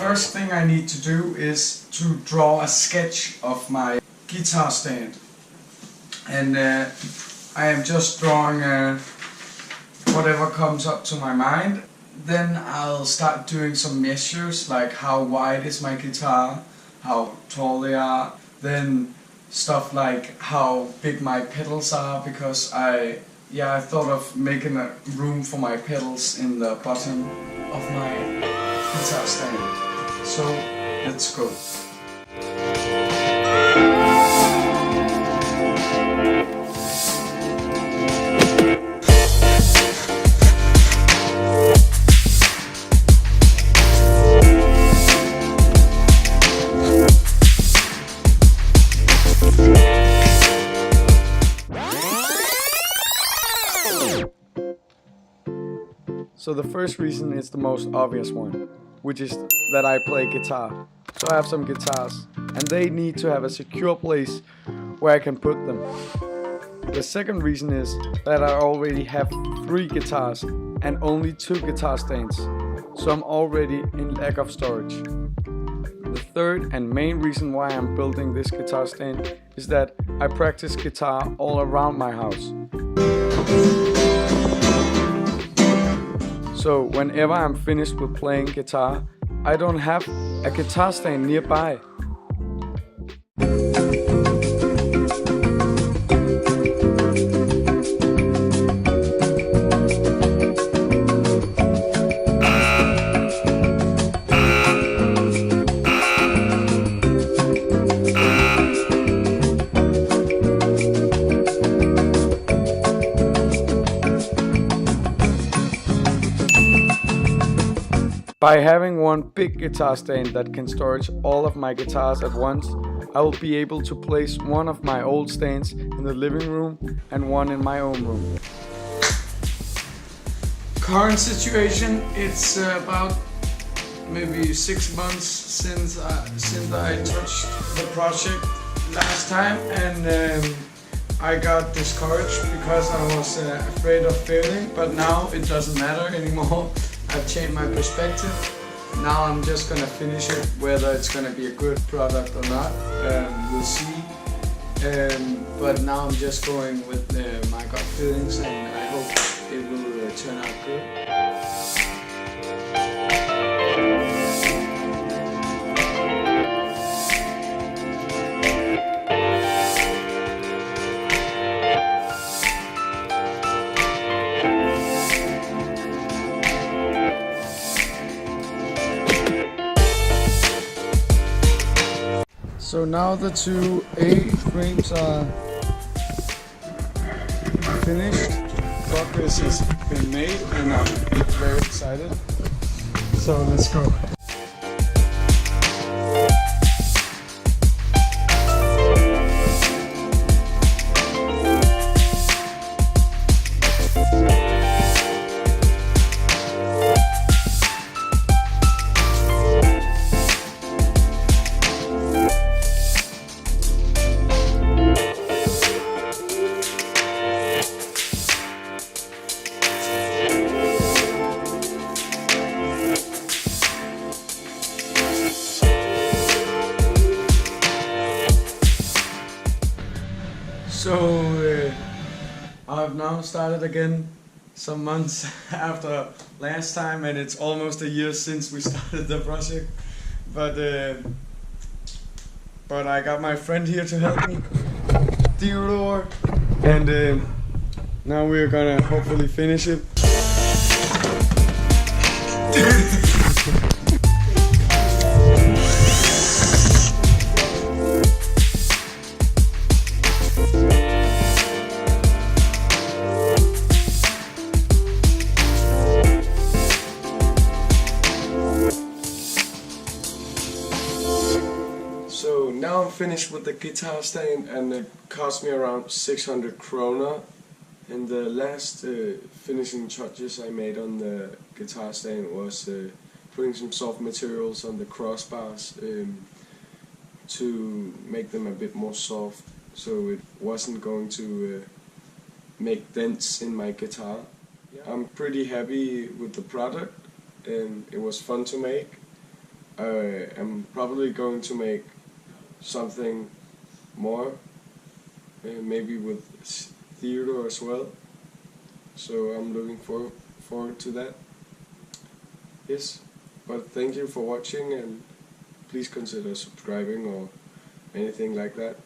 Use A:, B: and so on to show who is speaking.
A: first thing I need to do is to draw a sketch of my guitar stand. And I am just drawing whatever comes up to my mind. Then I'll start doing some measures, like how wide is my guitar, how tall they are. Then stuff like how big my pedals are, because I thought of making a room for my pedals in the bottom of my guitar stand. So let's go. So the first reason is the most obvious one, which is that I play guitar. So I have some guitars, and they need to have a secure place where I can put them. The second reason is that I already have 3 guitars and only 2 guitar stands, so I'm already in lack of storage. The third and main reason why I'm building this guitar stand is that I practice guitar all around my house. So whenever I'm finished with playing guitar, I don't have a guitar stand nearby. By having one big guitar stand that can storage all of my guitars at once, I will be able to place one of my old stands in the living room and one in my own room. Current situation, it's about maybe 6 months since I touched the project last time, and I got discouraged because I was afraid of failing, but now it doesn't matter anymore. I've changed my perspective. Now I'm just gonna finish it, whether it's gonna be a good product or not, we'll see. But now I'm just going with my gut feelings, and I hope it will turn out good. So now the 2 A-frames are finished, progress has been made, and I'm very excited. So let's go. So I've now started again some months after last time, and it's almost a year since we started the project. But I got my friend here to help me, Theodore, and now we're gonna hopefully finish it. So now I'm finished with the guitar stand, and it cost me around 600 kroner. And the last finishing touches I made on the guitar stand was putting some soft materials on the crossbars to make them a bit more soft, so it wasn't going to make dents in my guitar. I'm pretty happy with the product, and it was fun to make.
B: I am probably going to make something more, maybe with theater as well. So I'm looking forward to that. Yes, but thank you for watching, and please consider subscribing or anything like that.